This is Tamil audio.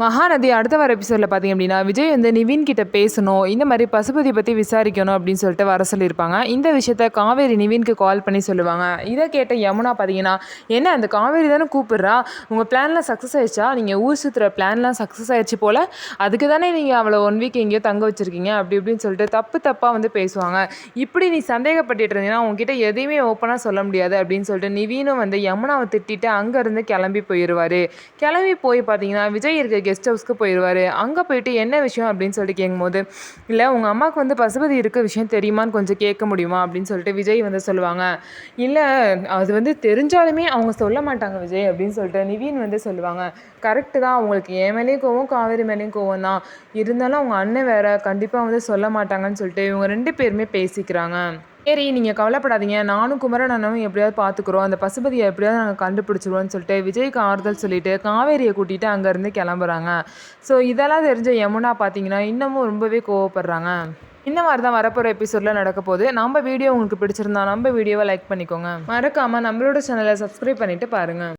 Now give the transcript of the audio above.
மகாநதி அடுத்த வர எபிசோடில் பார்த்தீங்க அப்படின்னா விஜய் வந்து நிவின் கிட்ட பேசணும், இந்த மாதிரி பசுபதி பற்றி விசாரிக்கணும் அப்படின்னு சொல்லிட்டு வர சொல்லியிருப்பாங்க. இந்த விஷயத்த காவேரி நிவின்க்கு கால் பண்ணி சொல்லுவாங்க. இதை கேட்ட யமுனா பார்த்தீங்கன்னா, என்ன அந்த காவேரி தானே கூப்பிடுறா, உங்கள் பிளான்லாம் சக்ஸஸ் ஆயிடுச்சா, நீங்கள் ஊர் சுற்றுற பிளான்லாம் சக்ஸஸ் ஆயிடுச்சு போல், அதுக்கு தானே நீங்கள் அவளை 1 வீக் எங்கேயோ தங்க வச்சுருக்கீங்க அப்படி இப்படின்னு சொல்லிட்டு தப்பாக வந்து பேசுவாங்க. இப்படி நீ சந்தேகப்பட்டுட்டு இருந்தீங்கன்னா உங்ககிட்ட எதையுமே ஓப்பனாக சொல்ல முடியாது அப்படின்னு சொல்லிட்டு நிவினும் வந்து யமுனாவை திட்டிட்டு அங்கேருந்து கிளம்பி போயிடுவார். கிளம்பி போய் பார்த்தீங்கன்னா விஜய் இருக்க கெஸ்ட் ஹவுஸ்க்கு போயிடுவார். அங்கே போயிட்டு என்ன விஷயம் அப்படின்னு சொல்லிட்டு கேட்கும்போது, இல்லை உங்கள் அம்மாவுக்கு வந்து பசுபதி இருக்க விஷயம் தெரியுமான்னு கொஞ்சம் கேட்க முடியுமா அப்படின்னு சொல்லிட்டு விஜய் வந்து சொல்லுவாங்க. இல்லை அது வந்து தெரிஞ்சாலுமே அவங்க சொல்ல மாட்டாங்க விஜய் அப்படின்னு சொல்லிட்டு நிவின் வந்து சொல்லுவாங்க. கரெக்டு தான், அவங்களுக்கு என் மேலேயும் கோவம் காவேரி மேலேயும் கோவம் தான், இருந்தாலும் அவங்க அண்ணன் வேற கண்டிப்பாக வந்து சொல்ல மாட்டாங்கன்னு சொல்லிட்டு இவங்க 2 பேருமே பேசிக்கிறாங்க. சரி நீங்கள் கவலைப்படாதீங்க, நானும் குமரன் அண்ணனும் எப்படியாவது பார்த்துக்குறோம், அந்த பசுபதியை எப்படியாவது நாங்கள் கண்டுபிடிச்சிருவோம்னு சொல்லிட்டு விஜய்க்கு ஆறுதல் சொல்லிட்டு காவேரியை கூட்டிகிட்டு அங்கேருந்து கிளம்புறாங்க. ஸோ இதெல்லாம் தெரிஞ்ச யமுனா பார்த்தீங்கன்னா இன்னமும் ரொம்பவே கோவப்படுறாங்க. இந்த மாதிரி தான் வரப்போகிற எபிசோடில் நடக்க போகுது. நம்ம வீடியோ உங்களுக்கு பிடிச்சிருந்தா நம்ம வீடியோவை லைக் பண்ணிக்கோங்க, மறக்காமல் நம்மளோட சேனலை சப்ஸ்கிரைப் பண்ணிவிட்டு பாருங்கள்.